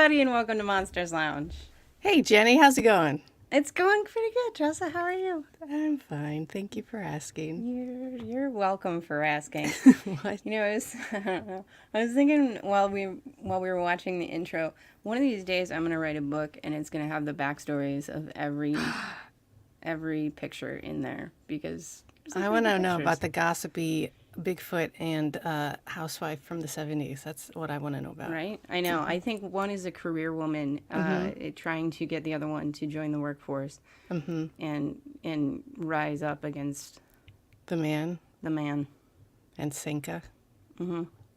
everybody, and welcome to Monsters Lounge. Hey, Jenny, how's it going? It's going pretty good, Tressa. How are you? I'm fine. Thank you for asking. You're welcome for asking. What? I don't know. I was thinking while we were watching the intro, one of these days I'm gonna write a book, and it's gonna have the backstories of every picture in there because I want to know about the gossipy Bigfoot and housewife from the 70s. That's what I want to know about. Right? I know. I think one is a career woman trying to get the other one to join the workforce and rise up against The man the man. and Sinka.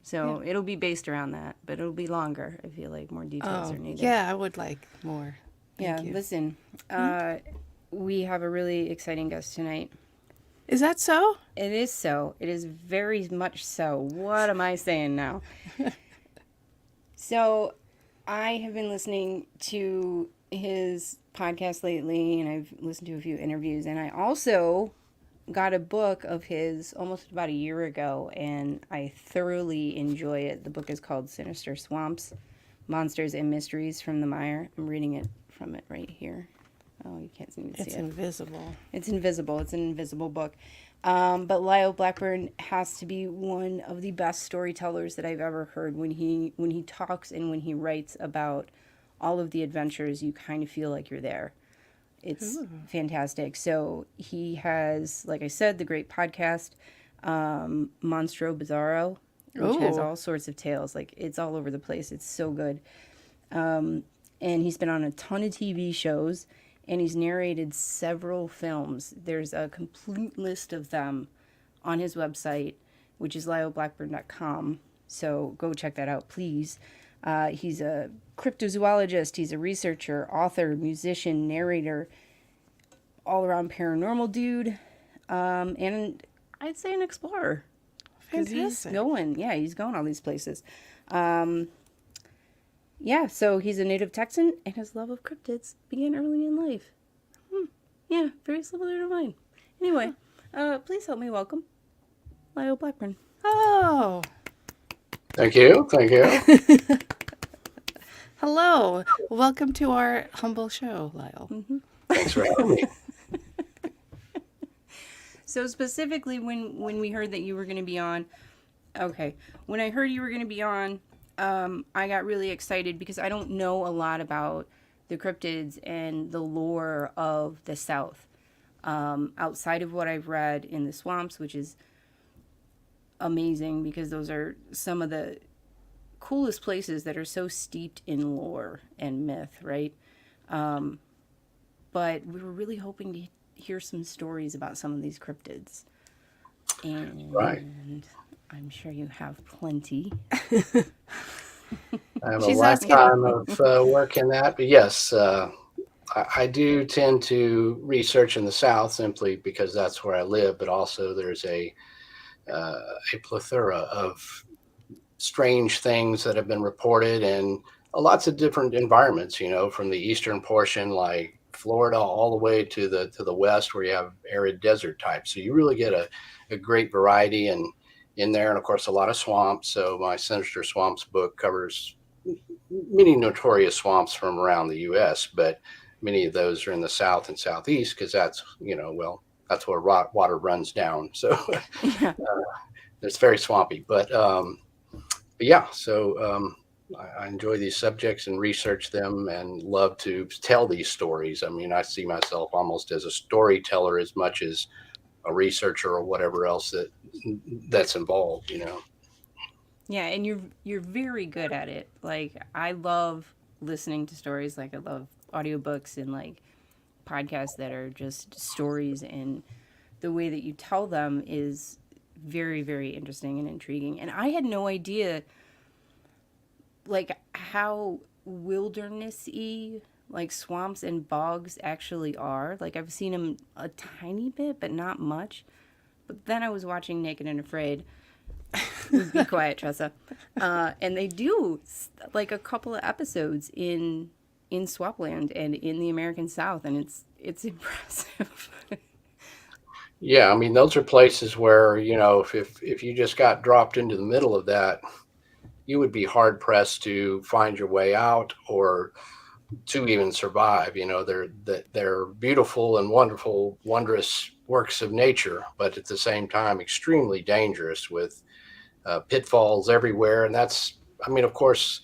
So it'll be based around that, but it'll be longer. I feel like more details Oh, are needed. yeah, I would like more. Thank you. Listen, we have a really exciting guest tonight. Is that so? It is so. It is very much so. What am I saying now? So, I have been listening to his podcast lately, and I've listened to a few interviews, and I also got a book of his almost about a year ago, and I thoroughly enjoy it. The book is called Sinister Swamps, Monsters and Mysteries from the Mire. I'm reading it from it right here. Oh, you can't seem to see It's it. invisible. It's invisible. It's an invisible book. But Lyle Blackburn has to be one of the best storytellers that I've ever heard. When he talks and when he writes about all of the adventures, you kind of feel like you're there. It's fantastic. So he has, like I said, the great podcast, Monstro Bizarro, which has Ooh. all sorts of tales. Like, it's all over the place. It's so good. And he's been on a ton of TV shows, and he's narrated several films. There's a complete list of them on his website, which is lyleblackburn.com. So go check that out, please. He's a cryptozoologist. He's a researcher, author, musician, narrator, all-around paranormal dude, and I'd say an explorer. 'Cause he's Fantastic. going all these places. So he's a native Texan, and his love of cryptids began early in life. Yeah, very similar to mine. Anyway, please help me welcome Lyle Blackburn. Oh, Thank you. Thank you. hello. Welcome to our humble show, Lyle. Thanks for having me. So specifically, when we heard that you were going to be on, when I heard you were going to be on, I got really excited because I don't know a lot about the cryptids and the lore of the South, outside of what I've read in the swamps, which is amazing because those are some of the coolest places that are so steeped in lore and myth, right? But we were really hoping to hear some stories about some of these cryptids. And Right. I'm sure you have plenty. I have a She's asking. lifetime of work in that, but yes, I do tend to research in the South simply because that's where I live. But also, there's a plethora of strange things that have been reported in lots of different environments. You know, from the eastern portion, like Florida, all the way to the west, where you have arid desert types. So you really get a great variety and in there, and of course, a lot of swamps. So my Sinister Swamps book covers many notorious swamps from around the U.S., but many of those are in the South and Southeast because that's that's where water runs down. So Yeah. it's very swampy. But yeah, so I enjoy these subjects and research them and love to tell these stories. I mean, I see myself almost as a storyteller as much as a researcher or whatever else that's involved. Yeah, and you're very good at it. Like, I love listening to stories. Like, I love audiobooks and like podcasts that are just stories, and the way that you tell them is very, very interesting and intriguing. And I had no idea like how wildernessy like swamps and bogs actually are. Like, I've seen them a tiny bit, but not much. But then I was watching Naked and Afraid. Be quiet, Tressa. And they do like a couple of episodes in Swapland and in the American South, and it's impressive. Yeah, I mean, those are places where, if you just got dropped into the middle of that, you would be hard pressed to find your way out or to even survive. They're beautiful and wonderful, wondrous works of nature, but at the same time, extremely dangerous with pitfalls everywhere. And that's, I mean, of course,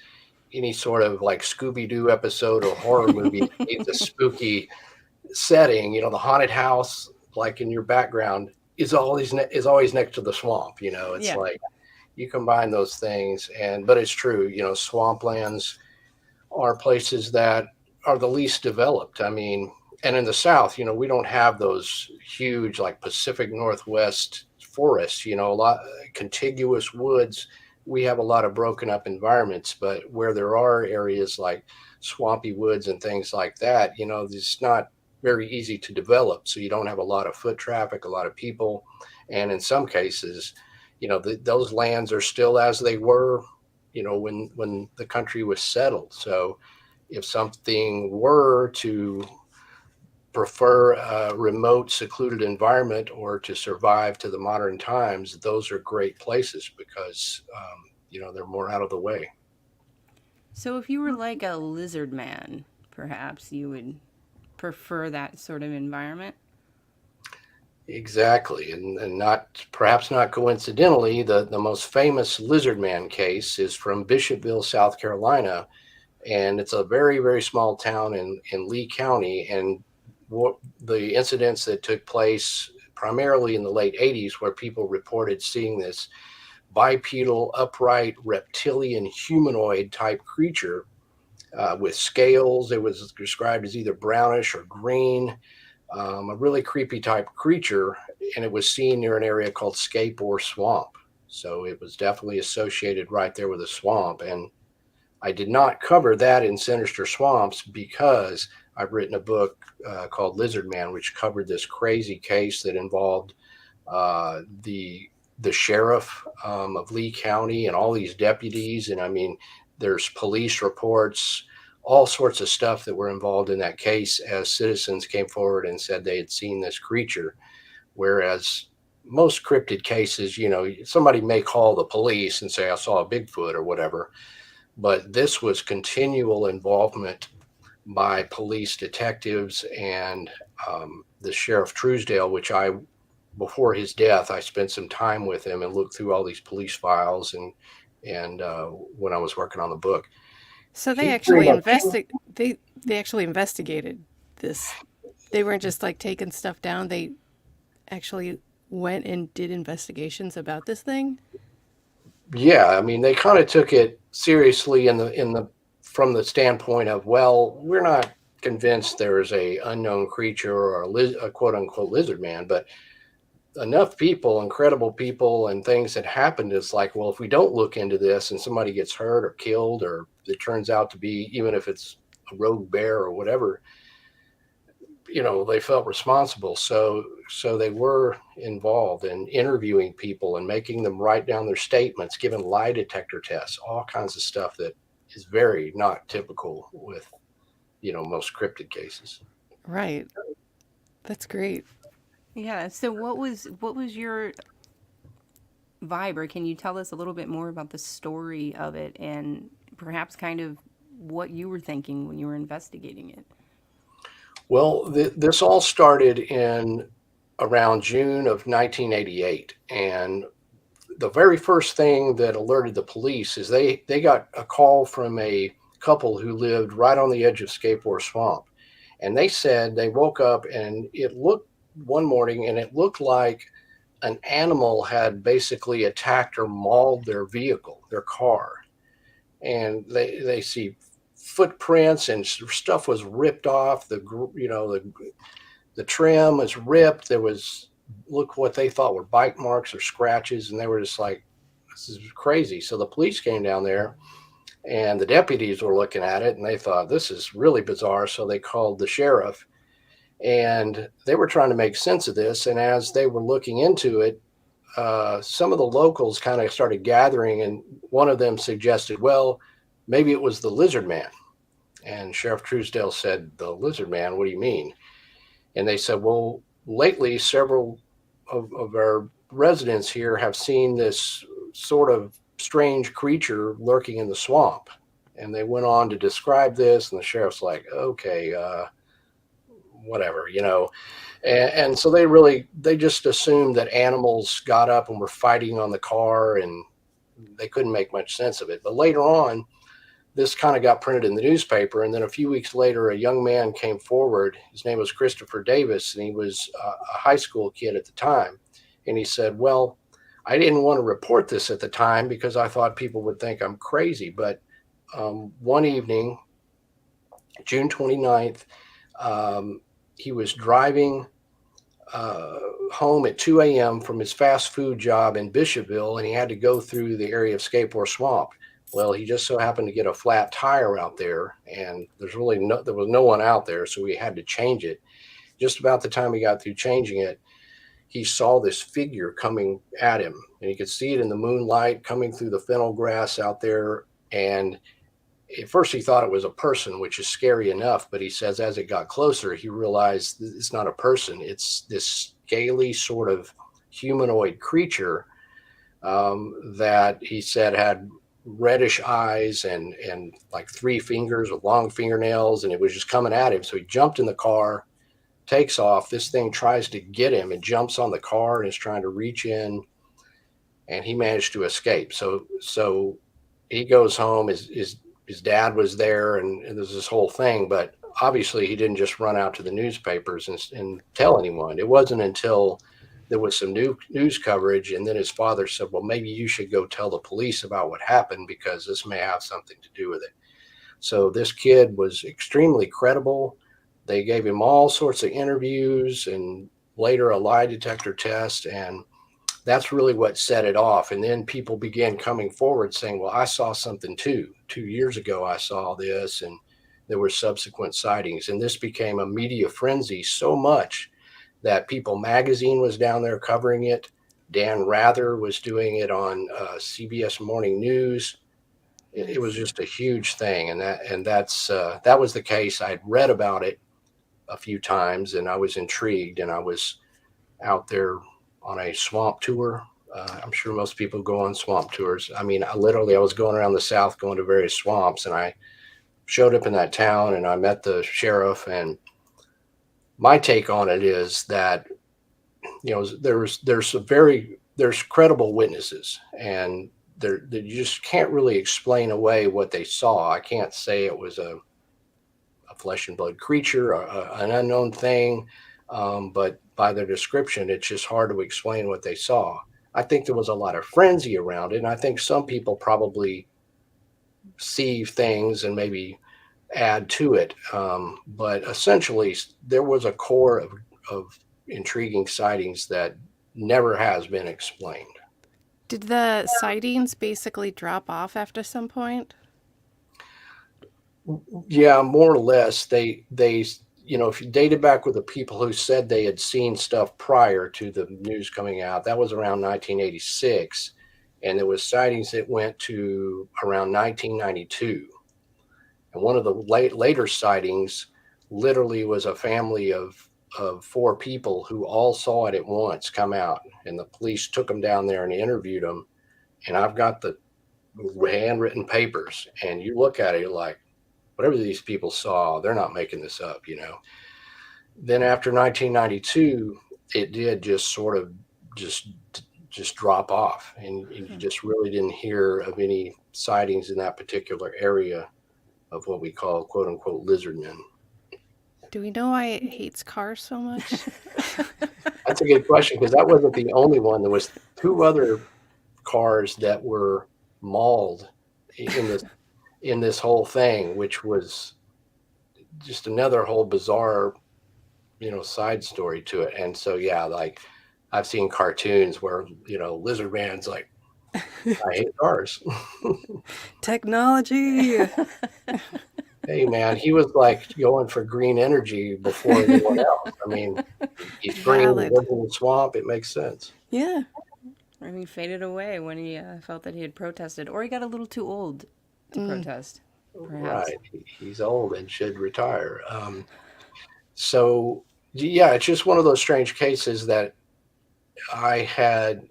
any sort of like Scooby-Doo episode or horror movie needs a spooky setting. The haunted house, like in your background, is always next to the swamp. It's Yeah. like you combine those things, but it's true. Swamplands are places that are the least developed. I mean, and in the South, we don't have those huge like Pacific Northwest forests, a lot contiguous woods. We have a lot of broken up environments, but where there are areas like swampy woods and things like that, it's not very easy to develop. So you don't have a lot of foot traffic, a lot of people. And in some cases, those lands are still as they were, when the country was settled. So if something were to prefer a remote, secluded environment or to survive to the modern times, those are great places because, they're more out of the way. So if you were like a lizard man, perhaps you would prefer that sort of environment? Exactly. And perhaps not coincidentally, the most famous Lizardman case is from Bishopville, South Carolina. And it's a very, very small town in Lee County. And what the incidents that took place primarily in the late 80s, where people reported seeing this bipedal, upright, reptilian, humanoid type creature with scales. It was described as either brownish or green, a really creepy type creature. And it was seen near an area called Scape Swamp. So it was definitely associated right there with a swamp. And I did not cover that in Sinister Swamps because I've written a book called Lizardman, which covered this crazy case that involved the sheriff of Lee County and all these deputies. And I mean, there's police reports, all sorts of stuff that were involved in that case as citizens came forward and said they had seen this creature. Whereas most cryptid cases, somebody may call the police and say, I saw a Bigfoot or whatever. But this was continual involvement by police detectives and the Sheriff Truesdale, which before his death, I spent some time with him and looked through all these police files and when I was working on the book. So He pretty much- they actually investigated this. They weren't just like taking stuff down. They actually went and did investigations about this thing. Yeah, I mean, they kind of took it seriously from the standpoint of, well, we're not convinced there's a unknown creature or a quote unquote lizard man, but enough people, incredible people and things that happened. It's like, well, if we don't look into this and somebody gets hurt or killed, or it turns out to be, even if it's a rogue bear or whatever, they felt responsible. So they were involved in interviewing people and making them write down their statements, giving lie detector tests, all kinds of stuff that is very not typical with, most cryptid cases. Right. That's great. Yeah. So what was your vibe, or can you tell us a little bit more about the story of it and perhaps kind of what you were thinking when you were investigating it? Well, this all started in around June of 1988. And the very first thing that alerted the police is they got a call from a couple who lived right on the edge of Scape Swamp. And they said they woke up and it looked one morning and it looked like an animal had basically attacked or mauled their vehicle, their car. And they see footprints and stuff was ripped off. The trim was ripped. There was, look what they thought were bite marks or scratches. And they were just like, this is crazy. So the police came down there and the deputies were looking at it and they thought, this is really bizarre. So they called the sheriff and they were trying to make sense of this. And as they were looking into it, some of the locals kind of started gathering, and one of them suggested, well, maybe it was the lizard man. And Sheriff Truesdale said, the lizard man, what do you mean? And they said, well, lately, several of our residents here have seen this sort of strange creature lurking in the swamp. And they went on to describe this, and the sheriff's like, okay, whatever, and so they just assumed that animals got up and were fighting on the car, and they couldn't make much sense of it. But later on, this kind of got printed in the newspaper, and then a few weeks later, a young man came forward. His name was Christopher Davis, and he was a high school kid at the time. And he said, well, I didn't want to report this at the time because I thought people would think I'm crazy. But one evening, June 29th, he was driving home at 2 a.m. from his fast food job in Bishopville, and he had to go through the area of Skateboard Swamp. Well, he just so happened to get a flat tire out there, and there was no one out there, so we had to change it. Just about the time he got through changing it, he saw this figure coming at him, and he could see it in the moonlight coming through the fennel grass out there. And at first he thought it was a person, which is scary enough, but he says as it got closer, he realized it's not a person. It's this scaly sort of humanoid creature that he said had reddish eyes and like 3 fingers with long fingernails, and it was just coming at him. So he jumped in the car, takes off. This thing tries to get him and jumps on the car and is trying to reach in, and he managed to escape. So he goes home. His dad was there, and there's this whole thing, but obviously he didn't just run out to the newspapers and tell anyone. It wasn't until there was some news coverage, and then his father said, well, maybe you should go tell the police about what happened because this may have something to do with it. So this kid was extremely credible. They gave him all sorts of interviews and later a lie detector test, and that's really what set it off. And then people began coming forward saying, well, I saw something too. 2 years ago, I saw this, and there were subsequent sightings. And this became a media frenzy so much that People Magazine was down there covering it. Dan Rather was doing it on CBS Morning News. It was just a huge thing. And that was the case. I'd read about it a few times, and I was intrigued, and I was out there on a swamp tour. I'm sure most people go on swamp tours. I mean, I was going around the South, going to various swamps, and I showed up in that town, and I met the sheriff. And my take on it is that, there's credible witnesses, and you just can't really explain away what they saw. I can't say it was a flesh and blood creature, an unknown thing. But by their description, it's just hard to explain what they saw. I think there was a lot of frenzy around it, and I think some people probably see things and maybe add to it. But essentially, there was a core of intriguing sightings that never has been explained. Did the sightings basically drop off after some point? Yeah, more or less. They if you dated back with the people who said they had seen stuff prior to the news coming out, that was around 1986. And there was sightings that went to around 1992. And one of the later sightings literally was a family of 4 people who all saw it at once come out. And the police took them down there and interviewed them. And I've got the handwritten papers. And you look at it, you're like, whatever these people saw, they're not making this up, Then after 1992, it did just sort of just drop off, and you just really didn't hear of any sightings in that particular area of what we call quote unquote lizardmen. Do we know why it hates cars so much? That's a good question, because that wasn't the only one. There was 2 other cars that were mauled in this whole thing, which was just another whole bizarre, side story to it. And so, yeah, like I've seen cartoons where, Lizardman's like, I hate cars. Technology. Hey, man, he was like going for green energy before anyone else. I mean, he's green, he lives in the swamp. It makes sense. Yeah. I mean, faded away when he felt that he had protested, or he got a little too old to protest. Perhaps. Right. He's old and should retire. So, yeah, it's just one of those strange cases that I had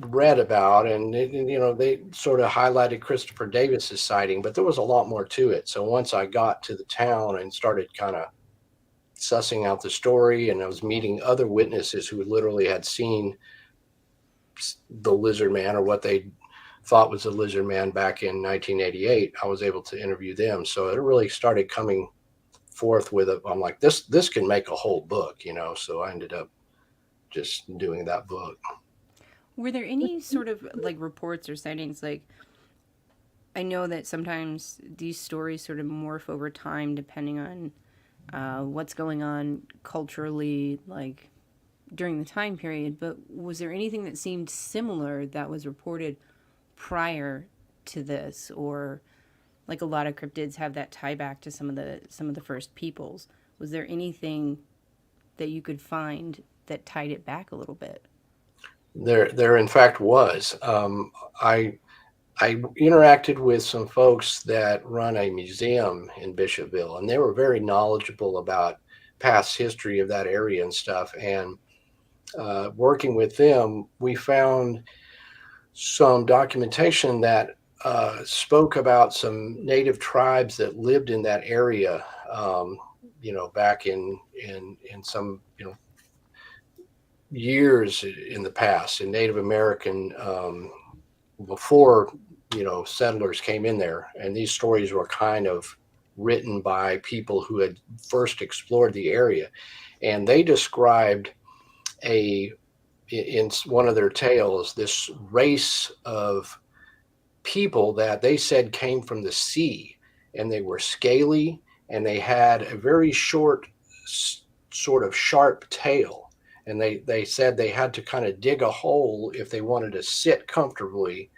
read about, and they sort of highlighted Christopher Davis's sighting, but there was a lot more to it. So once I got to the town and started kind of sussing out the story, and I was meeting other witnesses who literally had seen the lizard man, or what they thought was the lizard man, back in 1988, I was able to interview them. So it really started coming forth with it. I'm like, this can make a whole book, so I ended up just doing that book. Were there any sort of like reports or sightings? Like, I know that sometimes these stories sort of morph over time depending on what's going on culturally, like during the time period. But was there anything that seemed similar that was reported prior to this, or like a lot of cryptids have that tie back to some of the first peoples? Was there anything that you could find that tied it back a little bit? There in fact was. I interacted with some folks that run a museum in Bishopville, and they were very knowledgeable about past history of that area and stuff. And working with them, we found some documentation that spoke about some native tribes that lived in that area. Back in some years in the past, in Native American, before settlers came in there, and these stories were kind of written by people who had first explored the area, and they described in one of their tales this race of people that they said came from the sea, and they were scaly, and they had a very short, sort of sharp tail, and they said they had to kind of dig a hole if they wanted to sit comfortably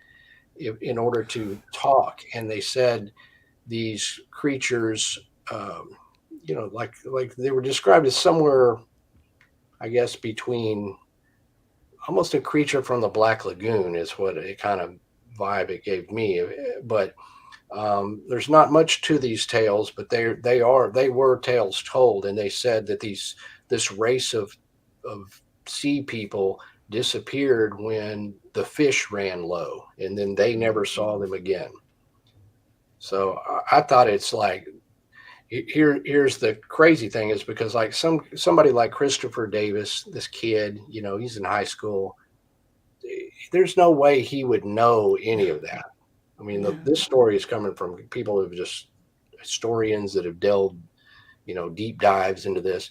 in order to talk. And they said these creatures, like they were described as somewhere, I guess, between almost a creature from the Black Lagoon is what it kind of vibe it gave me. But there's not much to these tales, but they were tales told, and they said that this race of sea people disappeared when the fish ran low, and then they never saw them again. So I thought, it's like, here's the crazy thing, is because like somebody like Christopher Davis, this kid, he's in high school. There's no way he would know any of that. I mean, Yeah. this story is coming from people who've just historians that have delved, deep dives into this.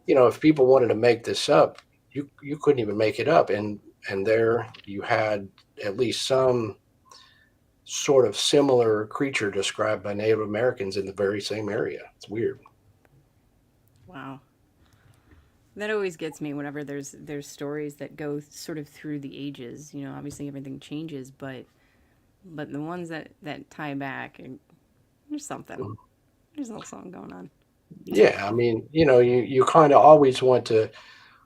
If people wanted to make this up, you couldn't even make it up. And there you had at least some sort of similar creature described by Native Americans in the very same area. It's weird. Wow. That always gets me whenever there's stories that go sort of through the ages. Obviously everything changes, but the ones that tie back, and there's something. There's a little something going on. Yeah, I mean, you kind of always want to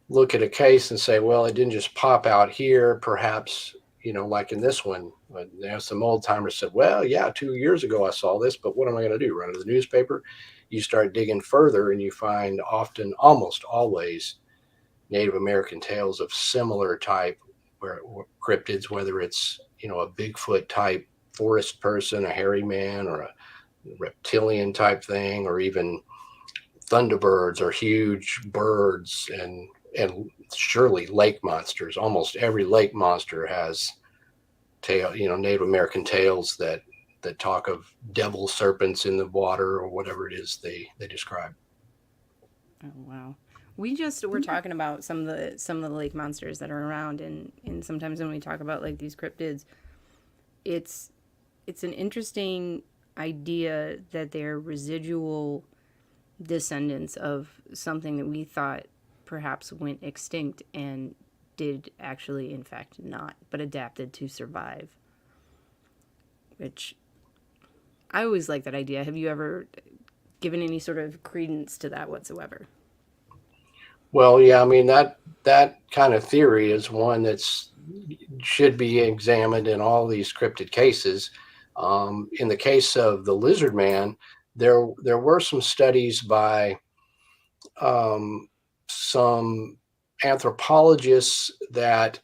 look at a case and say, well, it didn't just pop out here. Perhaps, like in this one, some old timers said, well, yeah, 2 years ago I saw this, but what am I going to do? Run to the newspaper? You start digging further, and you find often, almost always, Native American tales of similar type, where cryptids, whether it's, a Bigfoot type forest person, a hairy man, or a reptilian type thing, or even thunderbirds or huge birds, and surely lake monsters. Almost every lake monster has Native American tales that talk of devil serpents in the water, or whatever it is they describe. Oh wow. We just were talking about some of the lake monsters that are around, and sometimes when we talk about like these cryptids, it's it's an interesting idea that they're residual descendants of something that we thought perhaps went extinct and did actually in fact not, but adapted to survive. Which I always like that idea. Have you ever given any sort of credence to that whatsoever? Well, yeah, I mean, that kind of theory is one that's should be examined in all these cryptid cases. In the case of the lizard man, there were some studies by some anthropologists that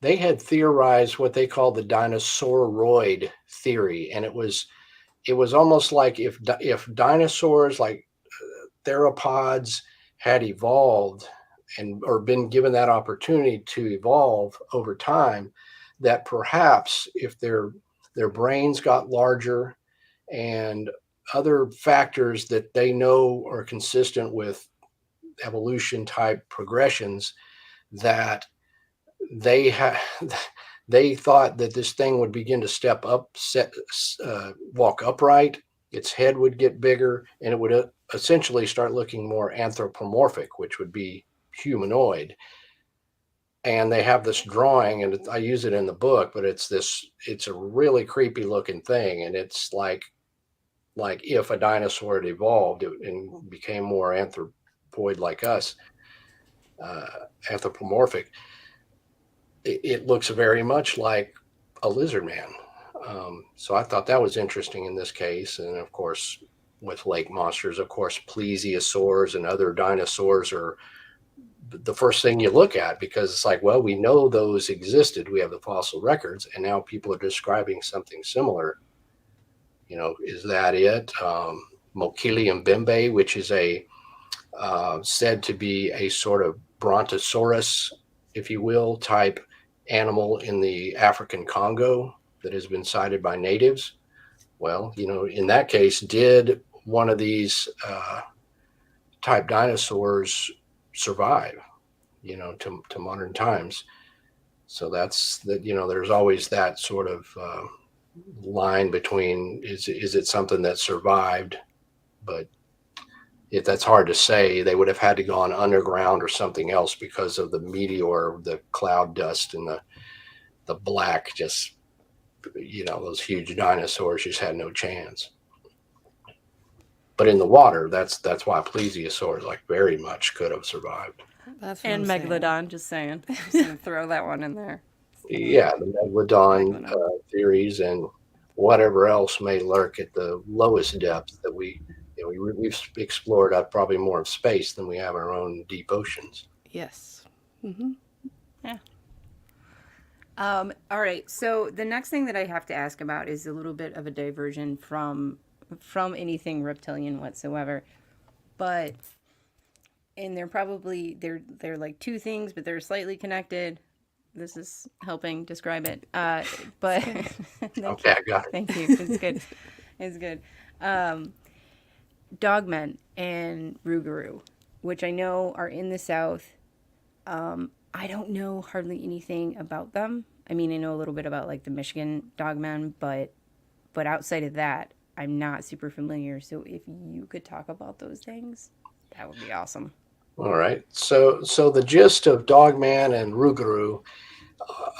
they had theorized what they called the dinosauroid theory, and it was almost like if dinosaurs like theropods had evolved and or been given that opportunity to evolve over time, that perhaps if their brains got larger and other factors that they know are consistent with evolution type progressions, that they had they thought that this thing would begin to step up, walk upright, its head would get bigger, and it would essentially start looking more anthropomorphic, which would be humanoid. And they have this drawing, and I use it in the book, but it's a really creepy looking thing, and it's like if a dinosaur had evolved and became more anthropoid like us, anthropomorphic. It looks very much like a lizard man. So I thought that was interesting in this case. And of course, with lake monsters, of course, plesiosaurs and other dinosaurs are the first thing you look at, because it's like, well, we know those existed. We have the fossil records, and now people are describing something similar. Is that it? Mokili mbembe, which is said to be a sort of brontosaurus, if you will, type animal in the African Congo that has been sighted by natives. Well, in that case, did one of these type dinosaurs survive, to modern times? So that's that. There's always that sort of line between is it something that survived, but if that's hard to say. They would have had to go on underground or something else because of the meteor, the cloud dust, and the black. Just those huge dinosaurs just had no chance. But in the water, that's why plesiosaurs very much could have survived. That's what And I'm saying. Megalodon, just saying. Just gonna throw that one in there. Yeah, the Megalodon theories and whatever else may lurk at the lowest depths that we've explored out probably more of space than we have our own deep oceans. Yes. Yeah. All right. So the next thing that I have to ask about is a little bit of a diversion from anything reptilian whatsoever, but they're like two things, but they're slightly connected. This is helping describe it. But Okay, I got it. thank you. It's good. It's good. Dogmen and Rougarou, which I know are in the South. I don't know hardly anything about them. I mean, I know a little bit about like the Michigan Dogmen, but outside of that, I'm not super familiar. So if you could talk about those things, that would be awesome. All right. So the gist of Dogman and Rougarou,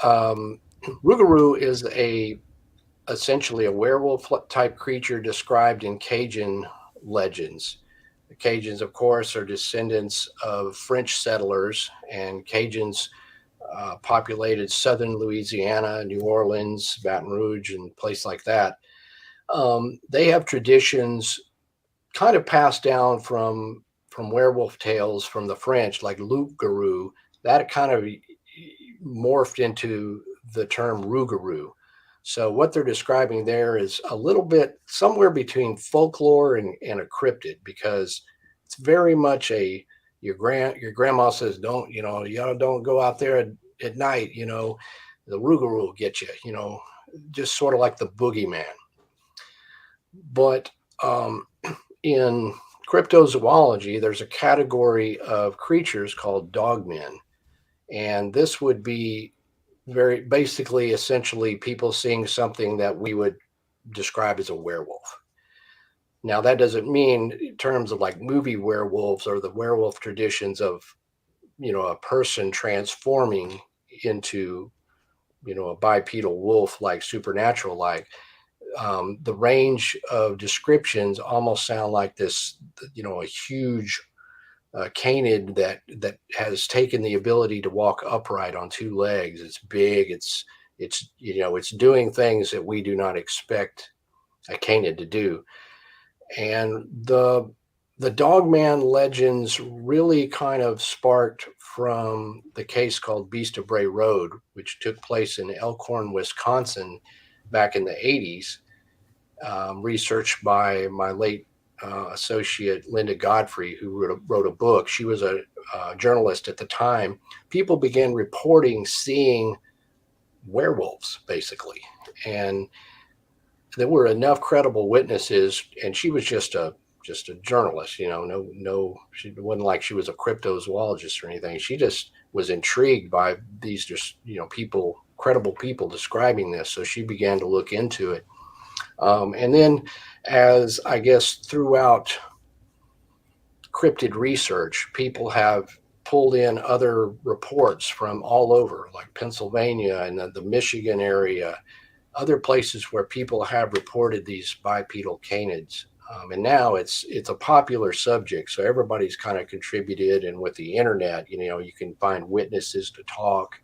Rougarou is essentially a werewolf type creature described in Cajun legends. The Cajuns, of course, are descendants of French settlers, and Cajuns populated southern Louisiana, New Orleans, Baton Rouge, and places like that. They have traditions kind of passed down from werewolf tales from the French, like loup-garou. That kind of morphed into the term Rougarou. So what they're describing there is a little bit somewhere between folklore and a cryptid, because it's very much your grandma says don't go out there at night, the Rougarou will get you, just sort of like the boogeyman. But in cryptozoology, there's a category of creatures called dogmen, and this would be very basically, essentially, people seeing something that we would describe as a werewolf. Now, that doesn't mean in terms of like movie werewolves or the werewolf traditions of, a person transforming into, a bipedal wolf, like supernatural, like the range of descriptions almost sound like this, a huge canid that has taken the ability to walk upright on two legs. It's big. It's doing things that we do not expect a canid to do. And the the Dogman legends really kind of sparked from the case called Beast of Bray Road, which took place in Elkhorn, Wisconsin, back in the 80s. Researched by my late associate Linda Godfrey, who wrote a book. She was a journalist at the time. People began reporting seeing werewolves, basically, and there were enough credible witnesses. And she was just a journalist, no, she wasn't like she was a cryptozoologist or anything. She just was intrigued by these credible people describing this. So she began to look into it. And then, as I guess throughout cryptid research, people have pulled in other reports from all over, like Pennsylvania and the Michigan area, other places where people have reported these bipedal canids. And now it's a popular subject, so everybody's kind of contributed. And with the internet, you can find witnesses to talk.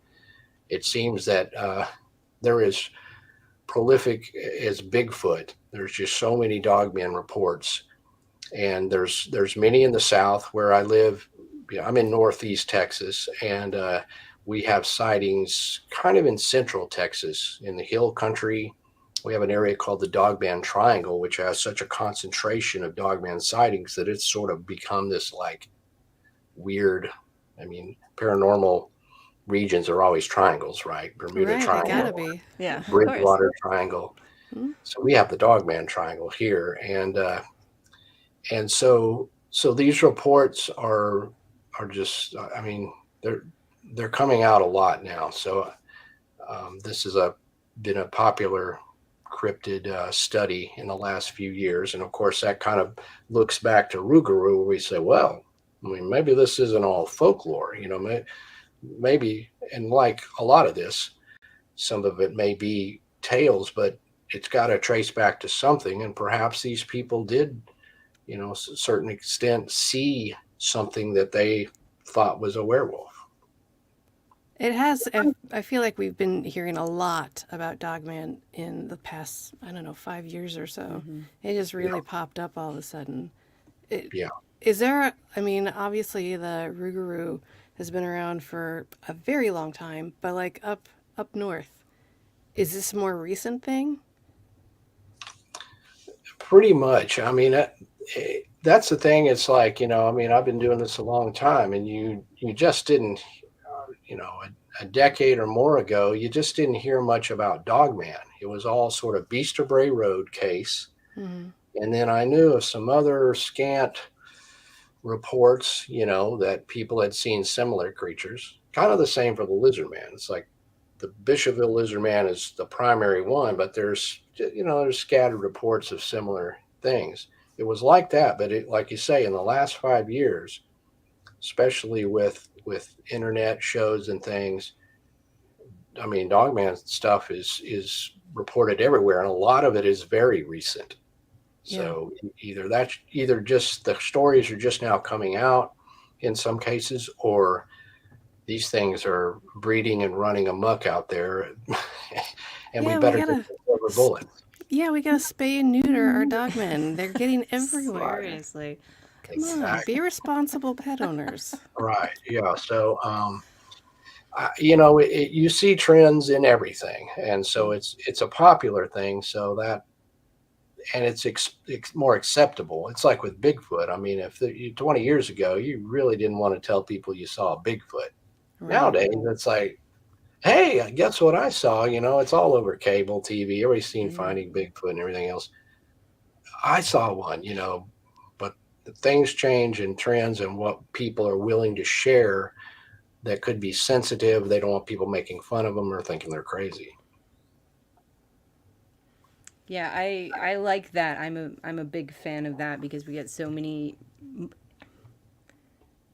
It seems that there is prolific as Bigfoot. There's just so many dogman reports, and there's many in the South where I live. I'm in Northeast Texas, and we have sightings kind of in Central Texas in the hill country. We have an area called the Dogman Triangle, which has such a concentration of dogman sightings that it's sort of become this like weird. Paranormal regions are always triangles, right? Bermuda Right, they Triangle, gotta be. Yeah, of Bridgewater Triangle. Hmm. So we have the Dogman Triangle here, and so these reports are just, they're coming out a lot now. So this is been a popular cryptid study in the last few years, and of course that kind of looks back to Rougarou, where we say, well, maybe this isn't all folklore, maybe, and like a lot of this, some of it may be tales, but it's got to trace back to something, and perhaps these people did, a certain extent, see something that they thought was a werewolf. It has. I feel like we've been hearing a lot about Dogman in the past, I don't know, 5 years or so. It just really popped up all of a sudden. Yeah. Is there, obviously the Rougarou has been around for a very long time, but like up north, is this a more recent thing? Pretty much. That's the thing. It's like, I've been doing this a long time, and you just didn't, a decade or more ago, you just didn't hear much about Dogman. It was all sort of Beast of Bray Road case. Mm-hmm. And then I knew of some other scant reports, that people had seen similar creatures. Kind of the same for the Lizardman. It's like the Bishopville Lizardman is the primary one, but there's scattered reports of similar things. It was like that, but like you say, in the last 5 years, especially with internet shows and things, Dogman stuff is reported everywhere, and a lot of it is very recent. So either just the stories are just now coming out in some cases, or these things are breeding and running amok out there, and we better get over bullets. Yeah, we gotta spay and neuter our dogmen. They're getting everywhere. Seriously. Come on, be responsible pet owners. Right. Yeah. So, you see trends in everything, and so it's a popular thing. So that, and it's more acceptable. It's like with Bigfoot. If 20 years ago, you really didn't want to tell people you saw a Bigfoot. Right. Nowadays, it's like, hey, guess what I saw? It's all over cable TV. Everybody's seen Finding Bigfoot and everything else. I saw one, but things change and trends and what people are willing to share that could be sensitive. They don't want people making fun of them or thinking they're crazy. Yeah, I like that. I'm a big fan of that, because we get so many.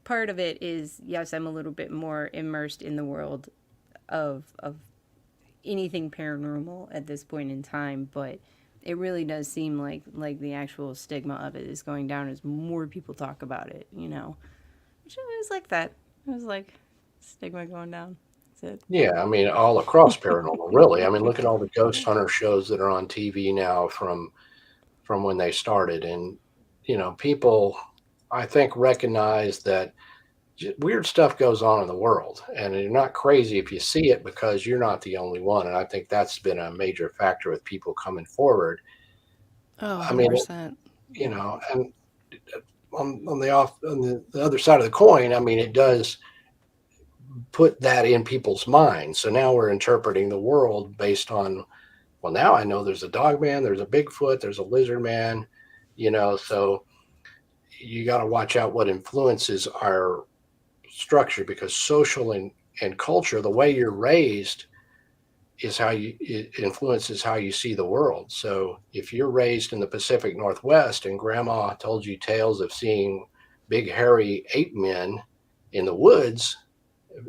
Part of it is, yes, I'm a little bit more immersed in the world of anything paranormal at this point in time, but it really does seem like the actual stigma of it is going down as more people talk about it, which I was like that. It was like stigma going down. That's it. Yeah, all across paranormal, really. Look at all the ghost hunter shows that are on TV now from when they started, and people I think, recognize that weird stuff goes on in the world, and you're not crazy if you see it because you're not the only one. And I think that's been a major factor with people coming forward. Oh, I mean, 100%. and on the other side of the coin, I mean, it does put that in people's minds. So now we're interpreting the world based on, well, now I know there's a dog man, there's a Bigfoot, there's a lizard man, so you got to watch out what influences our structure, because social and culture, the way you're raised is how it influences how you see the world. So if you're raised in the Pacific Northwest and grandma told you tales of seeing big hairy ape men in the woods,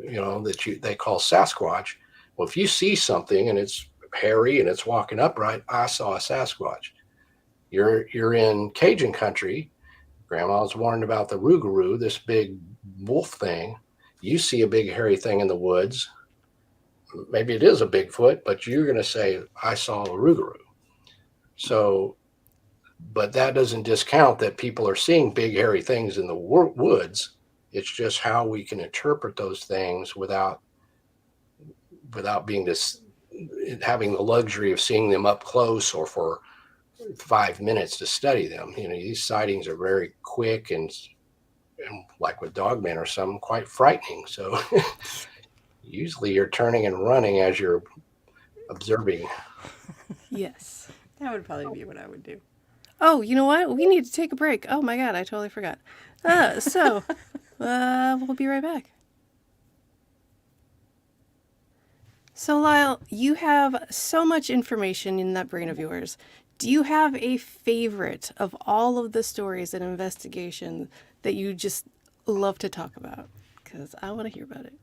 they call Sasquatch. Well, if you see something and it's hairy and it's walking upright, I saw a Sasquatch. You're in Cajun country. Grandma was warned about the Rougarou, this big wolf thing. You see a big hairy thing in the woods. Maybe it is a Bigfoot, but you're going to say, I saw a Rougarou. So, but that doesn't discount that people are seeing big hairy things in the woods. It's just how we can interpret those things without being having the luxury of seeing them up close or for 5 minutes to study them. These sightings are very quick and like with dogmen or something, quite frightening. So usually you're turning and running as you're observing. Yes. That would probably be what I would do. Oh, you know what? We need to take a break. Oh my God, I totally forgot. We'll be right back. So, Lyle, you have so much information in that brain of yours. Do you have a favorite of all of the stories and investigations that you just love to talk about? Because I want to hear about it.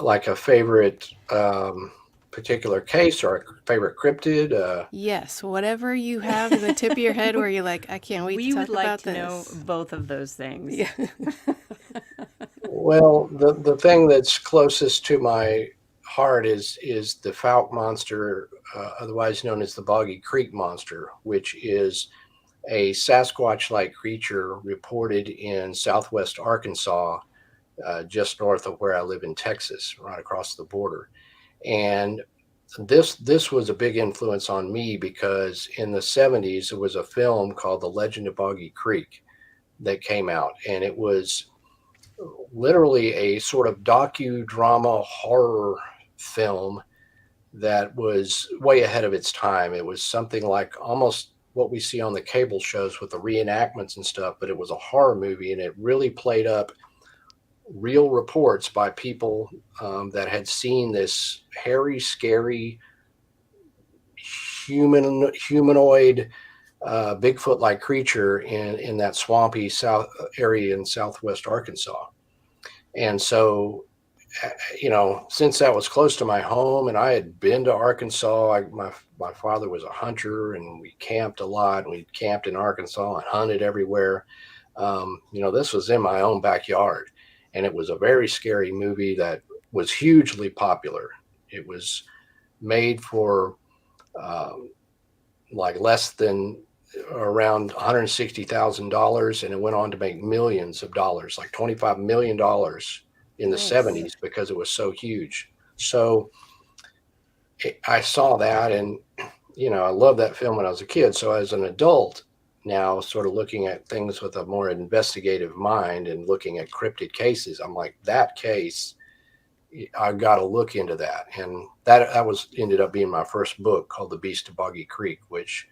Like a favorite particular case or a favorite cryptid? Yes, whatever you have in the tip of your head where you're like, I can't wait to talk about this. We would like to know both of those things. Yeah. Well, the thing that's closest to my heart is the Fouke monster, otherwise known as the Boggy Creek monster, which is a Sasquatch-like creature reported in southwest Arkansas, just north of where I live in Texas, right across the border. And this was a big influence on me because in the 70s, there was a film called The Legend of Boggy Creek that came out, and it was literally a sort of docudrama horror film that was way ahead of its time. It was something like almost what we see on the cable shows with the reenactments and stuff, but it was a horror movie, and it really played up real reports by people that had seen this hairy, scary, humanoid, Bigfoot-like creature in that swampy south area in southwest Arkansas. And so, since that was close to my home, and I had been to Arkansas, my father was a hunter, and we camped a lot. We camped in Arkansas and hunted everywhere. This was in my own backyard, and it was a very scary movie that was hugely popular. It was made for like less than around $160,000, and it went on to make millions of dollars, like $25 million in the Nice. 70s, because it was so huge. So I saw that, and I loved that film when I was a kid. So as an adult now, sort of looking at things with a more investigative mind and looking at cryptid cases, I'm like, that case, I've got to look into that. And that ended up being my first book, called The Beast of Boggy Creek, which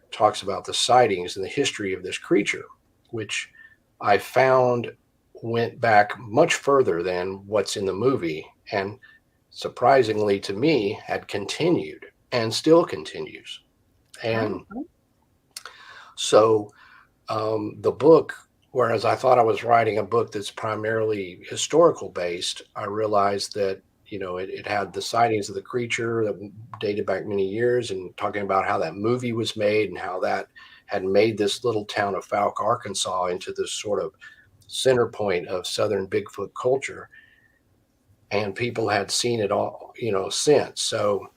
talks about the sightings and the history of this creature, which I found went back much further than what's in the movie, and surprisingly to me had continued and still continues. And so the book, whereas I thought I was writing a book that's primarily historical based, I realized that it had the sightings of the creature that dated back many years, and talking about how that movie was made and how that had made this little town of Fouke, Arkansas, into this sort of center point of Southern Bigfoot culture. And people had seen it all, since. So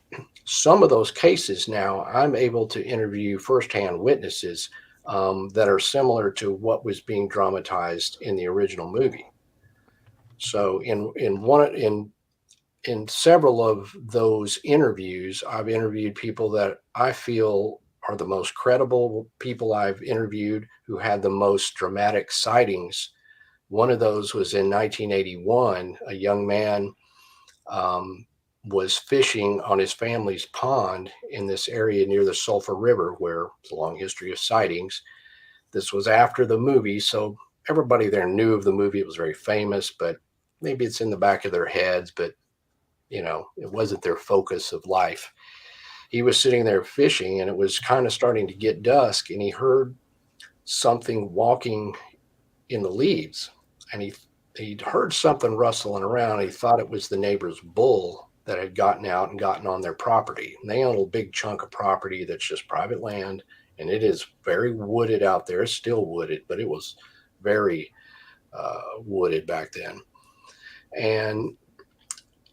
some of those cases now, I'm able to interview firsthand witnesses that are similar to what was being dramatized in the original movie. So in several of those interviews, I've interviewed people that I feel are the most credible people I've interviewed who had the most dramatic sightings. One of those was in 1981. A young man um, was fishing on his family's pond in this area near the Sulphur River, where there's a long history of sightings. This was after the movie, so everybody there knew of the movie. It was very famous, but maybe it's in the back of their heads, but it wasn't their focus of life. He was sitting there fishing, and it was kind of starting to get dusk, and he heard something walking in the leaves, and he'd heard something rustling around. He thought it was the neighbor's bull that had gotten out and gotten on their property. And they own a big chunk of property that's just private land, and it is very wooded out there. It's still wooded, but it was very wooded back then. And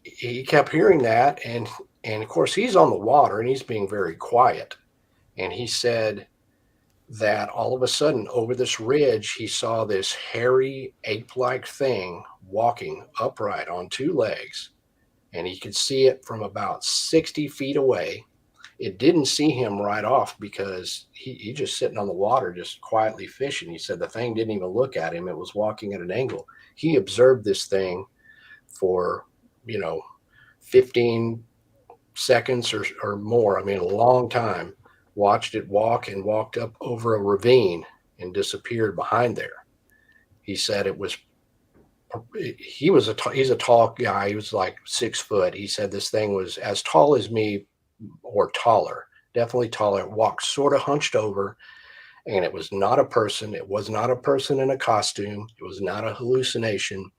he kept hearing that, and of course he's on the water and he's being very quiet. And he said that all of a sudden over this ridge he saw this hairy ape-like thing walking upright on two legs, and he could see it from about 60 feet away. It didn't see him right off because he just sitting on the water just quietly fishing. He said the thing didn't even look at him. It was walking at an angle. He observed this thing for 15 seconds or more. I mean, a long time. Watched it walk and walked up over a ravine and disappeared behind there. He said he's a tall guy. He was like 6 foot. He said this thing was as tall as me or taller, definitely taller. It walked sort of hunched over, and it was not a person. It was not a person in a costume. It was not a hallucination.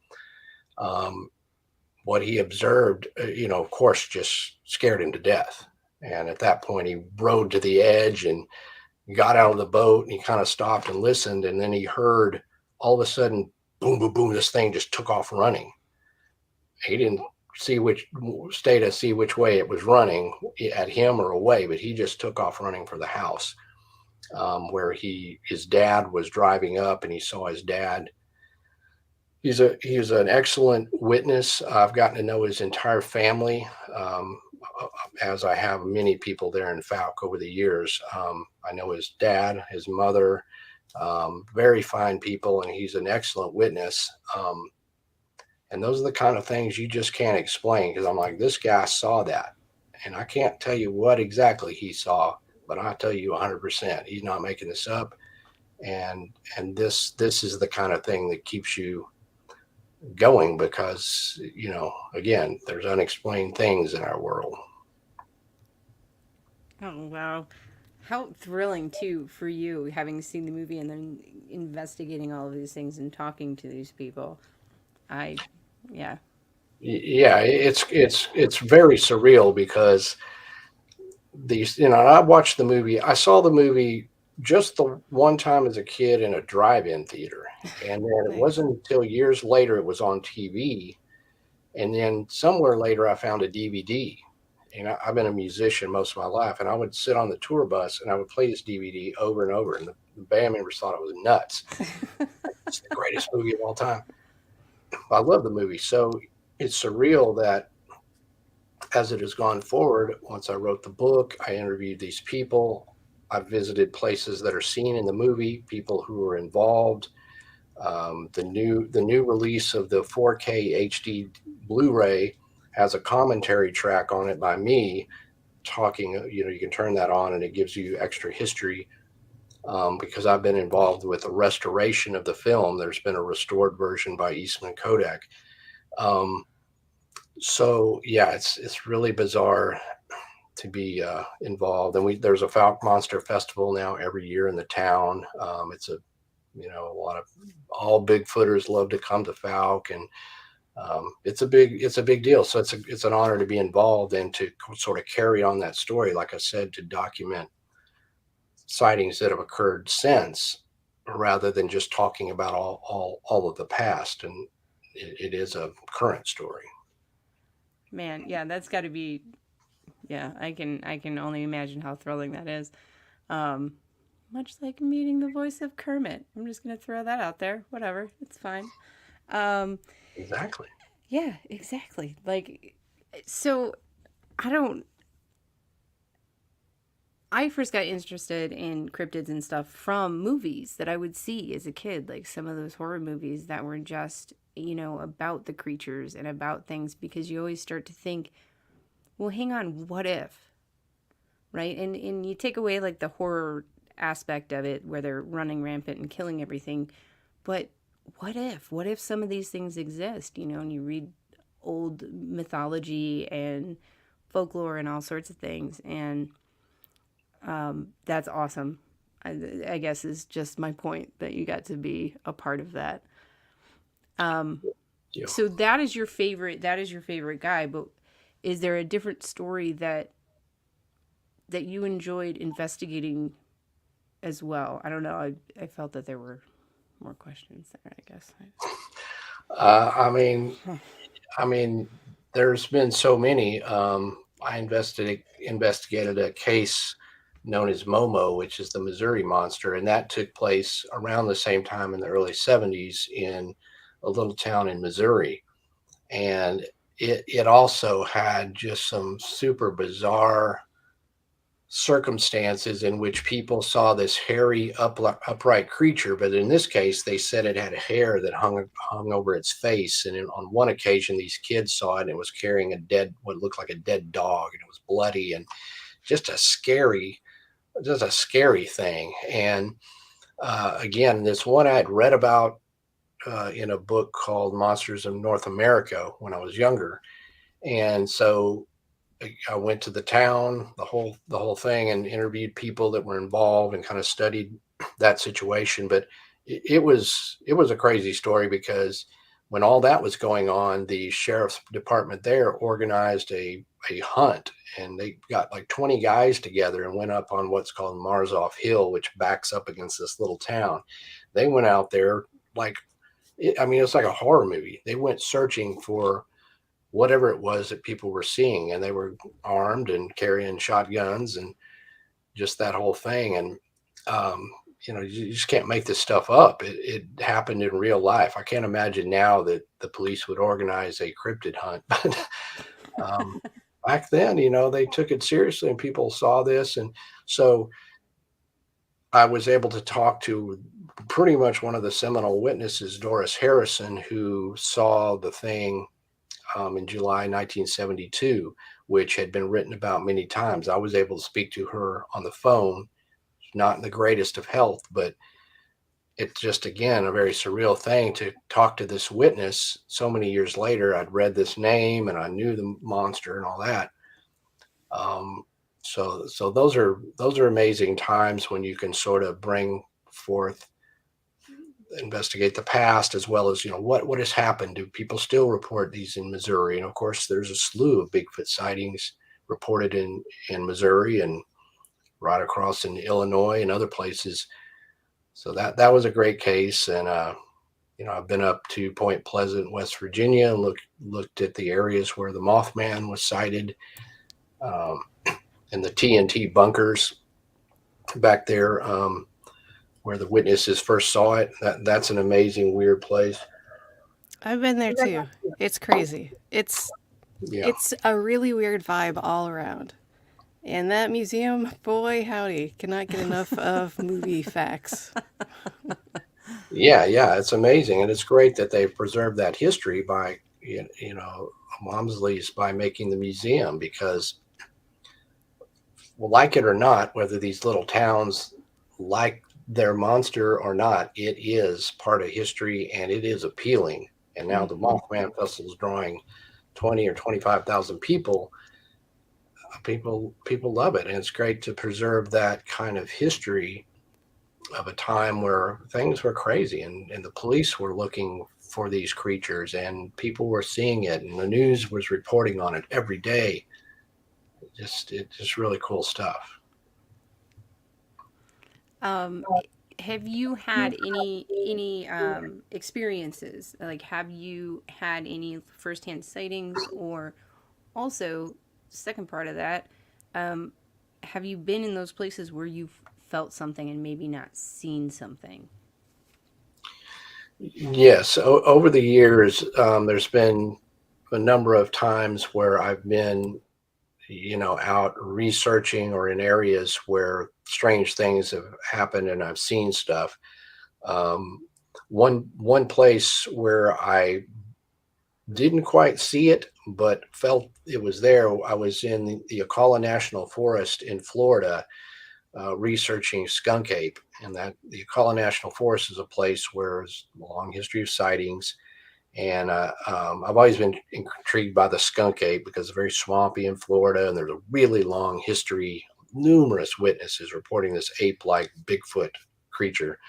What he observed, of course, just scared him to death. And at that point, he rode to the edge and got out of the boat, and he kind of stopped and listened. And then he heard all of a sudden, boom, boom, boom, this thing just took off running. He didn't stay to see which way it was running, at him or away, but he just took off running for the house, where his dad was driving up, and he saw his dad. He's an excellent witness. I've gotten to know his entire family, as I have many people there in Falk over the years. I know his dad, his mother, very fine people, and he's an excellent witness. And those are the kind of things you just can't explain, because I'm like, this guy saw that, and I can't tell you what exactly he saw, but I tell you 100%, he's not making this up. And this is the kind of thing that keeps you going, because again, there's unexplained things in our world. Oh, wow. How thrilling, too, for you, having seen the movie and then investigating all of these things and talking to these people. Yeah. Yeah, it's very surreal, because I watched the movie. I saw the movie just the one time as a kid in a drive-in theater, and then it wasn't until years later it was on TV, and then somewhere later I found a DVD. And I've been a musician most of my life, and I would sit on the tour bus and I would play this DVD over and over, and the band members thought it was nuts. It's the greatest movie of all time. I love the movie. So it's surreal that as it has gone forward, once I wrote the book, I interviewed these people. I visited places that are seen in the movie, people who were involved. The new release of the 4K HD Blu-ray has a commentary track on it by me talking. You can turn that on and it gives you extra history, because I've been involved with the restoration of the film. There's been a restored version by Eastman Kodak. So yeah, it's really bizarre to be involved. And there's a Falk Monster Festival now every year in the town. It's a lot of all Bigfooters love to come to Falk, and it's a big deal. So it's an honor to be involved and to sort of carry on that story, like I said, to document sightings that have occurred since, rather than just talking about all of the past. And it is a current story. Man, yeah, that's got to be. Yeah, I can only imagine how thrilling that is. Um, much like meeting the voice of Kermit. I'm just gonna throw that out there. Whatever, it's fine. Um, Exactly. yeah, exactly. Like, so I don't. I first got interested in cryptids and stuff from movies that I would see as a kid, like some of those horror movies that were just, about the creatures and about things, because you always start to think, well, hang on, what if? Right? And you take away like the horror aspect of it where they're running rampant and killing everything, but what if? What if some of these things exist, and you read old mythology and folklore and all sorts of things, and that's awesome. I guess is just my point that you got to be a part of that. Yeah. So that is your favorite. That is your favorite guy. But is there a different story that you enjoyed investigating as well? I don't know. I felt that there were more questions there, I guess. Uh, I mean, I mean, there's been so many. I investigated a case known as Momo, which is the Missouri Monster, and that took place around the same time in the early '70s in a little town in Missouri, and it also had just some super bizarre circumstances in which people saw this hairy upright creature, but in this case they said it had hair that hung over its face, and on one occasion these kids saw it and it was carrying a dead, what looked like a dead dog, and it was bloody and just a scary thing. And again, this one I had read about in a book called Monsters of North America when I was younger, and so I went to the town, the whole thing, and interviewed people that were involved and kind of studied that situation. But it was a crazy story because when all that was going on, the sheriff's department there organized a hunt, and they got like 20 guys together and went up on what's called Marzoff Hill, which backs up against this little town. They went out there like I mean, it's like a horror movie. They went searching for whatever it was that people were seeing, and they were armed and carrying shotguns and just that whole thing. And um, you just can't make this stuff up. It happened in real life. I can't imagine now that the police would organize a cryptid hunt, but um, back then, they took it seriously, and people saw this. And so I was able to talk to pretty much one of the seminal witnesses, Doris Harrison, who saw the thing in July 1972, which had been written about many times. I was able to speak to her on the phone, not in the greatest of health, but it's just, again, a very surreal thing to talk to this witness so many years later. I'd read this name and I knew the monster and all that. Um, so those are amazing times when you can sort of bring forth, investigate the past, as well as what has happened. Do people still report these in Missouri? And of course there's a slew of Bigfoot sightings reported in Missouri and right across in Illinois and other places. So that was a great case. And I've been up to Point Pleasant, West Virginia, and looked at the areas where the Mothman was sighted, um, and the TNT bunkers back there, where the witnesses first saw it. That's an amazing, weird place. I've been there too. It's crazy. Yeah. It's a really weird vibe all around. And that museum, boy howdy, cannot get enough of movie facts. Yeah, it's amazing, and it's great that they've preserved that history by Walmsley's, by making the museum, because, well, like it or not, whether these little towns like their monster or not, it is part of history and it is appealing. And now the Mothman Festival is drawing 20 or 25,000 people. People love it, and it's great to preserve that kind of history of a time where things were crazy, and the police were looking for these creatures and people were seeing it, and the news was reporting on it every day. It's just really cool stuff. Um, have you had any experiences? Like, have you had any firsthand sightings, or also, second part of that, um, have you been in those places where you've felt something and maybe not seen something? Yes, over the years, there's been a number of times where I've been, out researching or in areas where strange things have happened and I've seen stuff. Um, one place where I didn't quite see it, but felt it was there. I was in the Ocala National Forest in Florida, researching skunk ape, and that the Ocala National Forest is a place where there's a long history of sightings. And I've always been intrigued by the skunk ape because it's very swampy in Florida, and there's a really long history, numerous witnesses reporting this ape-like Bigfoot creature.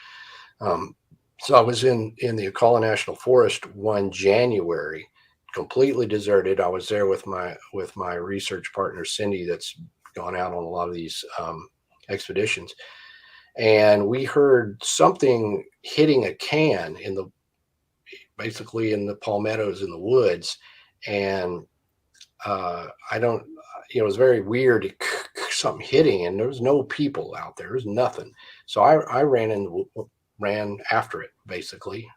Um, so I was in the Ocala National Forest one January, completely deserted. I was there with my research partner Cindy, that's gone out on a lot of these expeditions, and we heard something hitting a can basically in the palmettos in the woods, and I don't, it was very weird. Something hitting, and there was no people out there. There's nothing. So I ran after it, basically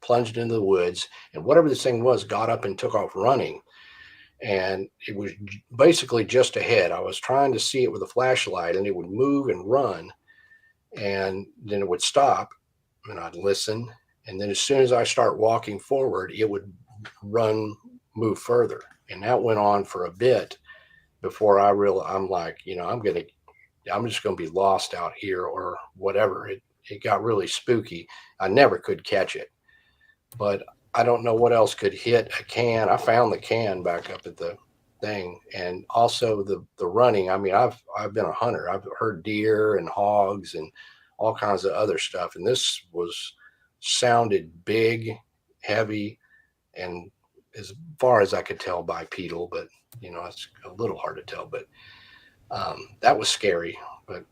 plunged into the woods, and whatever this thing was got up and took off running. And it was basically just ahead. I was trying to see it with a flashlight, and it would move and run, and then it would stop, and I'd listen. And then as soon as I start walking forward, it would move further. And that went on for a bit before I'm like, I'm just going to be lost out here or whatever. It got really spooky. I never could catch it, but I don't know what else could hit a can. I found the can back up at the thing, and also the running. I mean, I've been a hunter. I've heard deer and hogs and all kinds of other stuff, and this sounded big, heavy, and as far as I could tell, bipedal. But it's a little hard to tell. But that was scary. But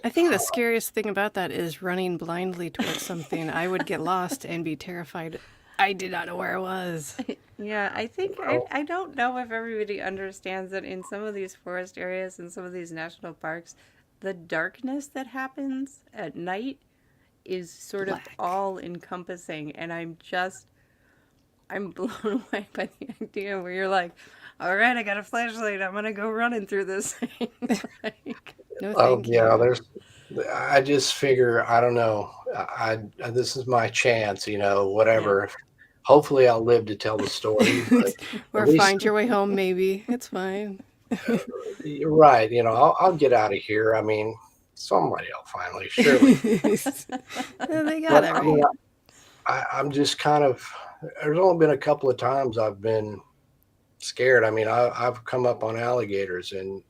I think the scariest thing about that is running blindly towards something. I would get lost and be terrified. I did not know where I was. Yeah, I think I don't know if everybody understands that in some of these forest areas and some of these national parks, the darkness that happens at night is sort of Black. all encompassing, and I'm blown away by the idea where you're like, all right, I got a flashlight, I'm gonna go running through this thing. Like, No, oh thank yeah, you. I just figure, I don't know. This is my chance, yeah. whatever. Hopefully I'll live to tell the story, but at Or least find your way home, maybe. It's fine. you're right. I'll get out of here. I mean, somebody will finally, surely. They got But it I mean, right. I'm just kind of, there's only been a couple of times I've been scared. I mean, I've come up on alligators and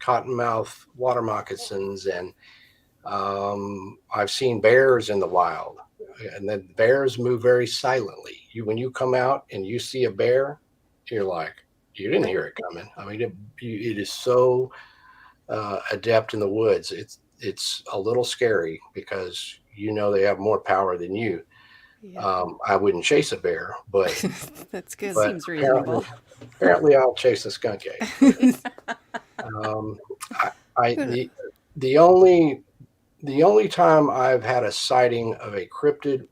cottonmouth water moccasins, and I've seen bears in the wild, and the bears move very silently. When you come out and you see a bear, you're like, you didn't hear it coming. I mean, it is so adept in the woods. It's a little scary because they have more power than you. Yeah. I wouldn't chase a bear, but That's good. but Seems apparently reasonable. apparently I'll chase a skunk ape. But um, I the only time I've had a sighting of a cryptid,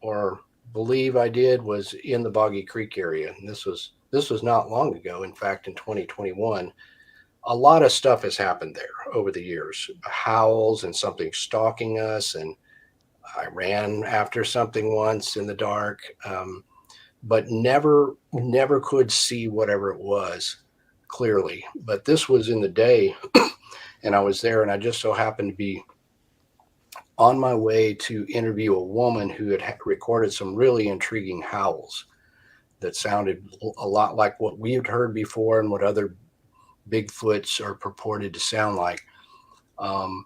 or believe I did, was in the Boggy Creek area, and this was not long ago. In fact, in 2021, a lot of stuff has happened there over the years. Howls and something stalking us, and I ran after something once in the dark, but never could see whatever it was clearly. But this was in the day, and I was there, and I just so happened to be on my way to interview a woman who had recorded some really intriguing howls that sounded a lot like what we had heard before and what other Bigfoots are purported to sound like. Um,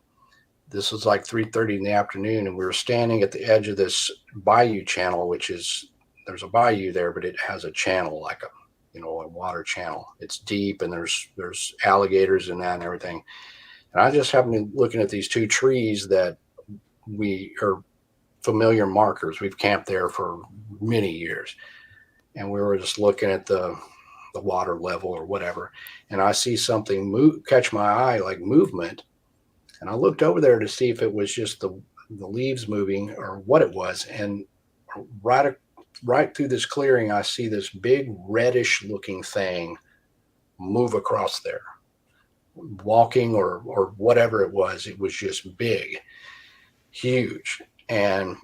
this was like 3:30 in the afternoon, and we were standing at the edge of this bayou channel, which is, there's a bayou there, but it has a channel, like a water channel. It's deep, and there's alligators in that and everything. And I just happened to be looking at these two trees that we are familiar markers. We've camped there for many years, and we were just looking at the water level or whatever, and I see something catch my eye, like movement, And I looked over there to see if it was just the leaves moving or what it was. And right, right through this clearing, I see this big reddish looking thing move across there, walking or whatever it was. It was just big, huge. And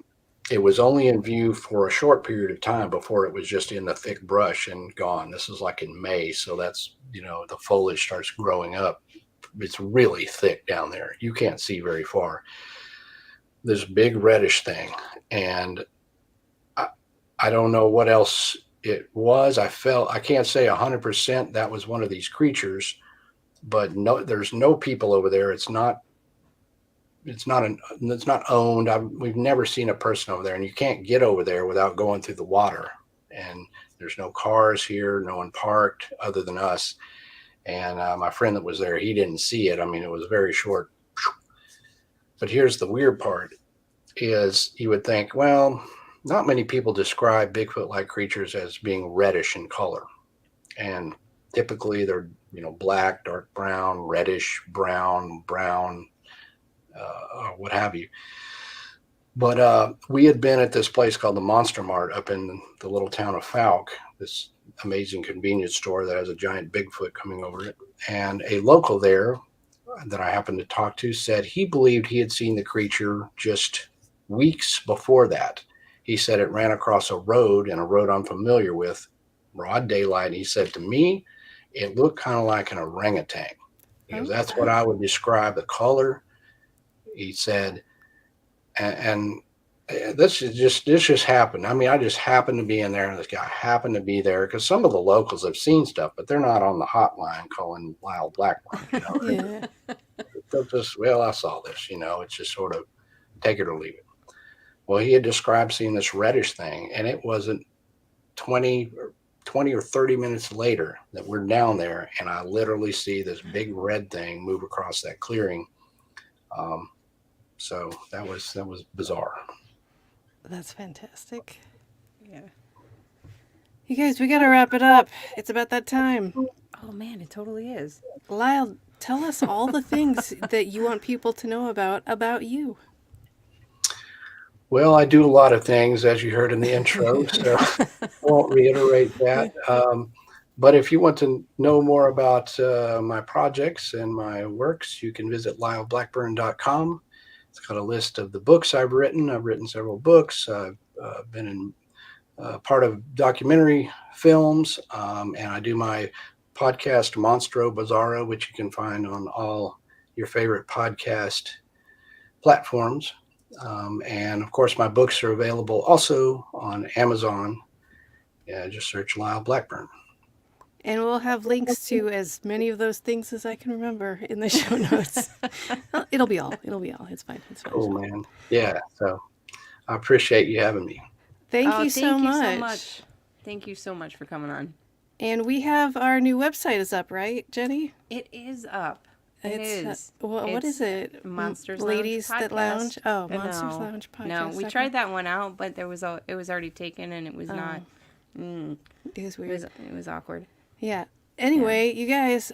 it was only in view for a short period of time before it was just in the thick brush and gone. This is like in May. So that's, the foliage starts growing up. It's really thick down there. You can't see very far. This big reddish thing. And I don't know what else it was. I can't say 100% that was one of these creatures, but no, there's no people over there. It's not owned. We've never seen a person over there, and you can't get over there without going through the water. And there's no cars here, no one parked other than us. And my friend that was there, he didn't see it. I mean, it was very short. But here's the weird part is you would think, well, not many people describe Bigfoot-like creatures as being reddish in color. And typically they're, black, dark brown, reddish, brown, what have you. But we had been at this place called the Monster Mart up in the little town of Fouke, this amazing convenience store that has a giant Bigfoot coming over it. And a local there that I happened to talk to said he believed he had seen the creature just weeks before that. He said it ran across a road, and a road I'm familiar with, broad daylight. And he said to me, it looked kind of like an orangutan. Because that's what I would describe the color. He said, and this just happened. I mean, I just happened to be in there, and this guy happened to be there because some of the locals have seen stuff, but they're not on the hotline calling Lyle Blackburn. Yeah. They're just, well, I saw this. It's just sort of take it or leave it. Well, he had described seeing this reddish thing, and it wasn't 20 or 30 minutes later that we're down there, and I literally see this big red thing move across that clearing. So that was bizarre. That's fantastic. Yeah. You guys, we got to wrap it up. It's about that time. Oh man, it totally is. Lyle, tell us all the things that you want people to know about you. Well, I do a lot of things, as you heard in the intro, so I won't reiterate that. But if you want to know more about my projects and my works, you can visit lyleblackburn.com. It's got a list of the books I've written. I've written several books. I've been in part of documentary films, and I do my podcast, Monstro Bizarro, which you can find on all your favorite podcast platforms. And of course, my books are available also on Amazon. Yeah, just search Lyle Blackburn. And we'll have links to as many of those things as I can remember in the show notes. It'll be all. It's fine. Cool, man. Yeah, so I appreciate you having me. Thank you so much. much. Thank you so much for coming on. And we have our new website is up, right, Jenny? It is up. It It's, is. what is it? Monsters Ladies Lounge That Podcast. Lounge. Oh, No. Monsters Lounge podcast. No, we Okay. tried that one out, but it was already taken, and it was not. It was It weird. was awkward. Yeah. Anyway, you guys,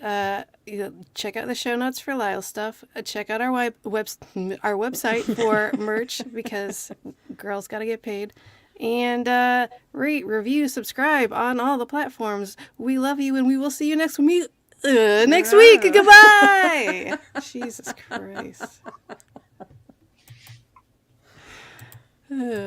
check out the show notes for Lyle's stuff. Check out our website for merch because girls got to get paid. And rate, review, subscribe on all the platforms. We love you, and we will see you next week. Goodbye. Jesus Christ.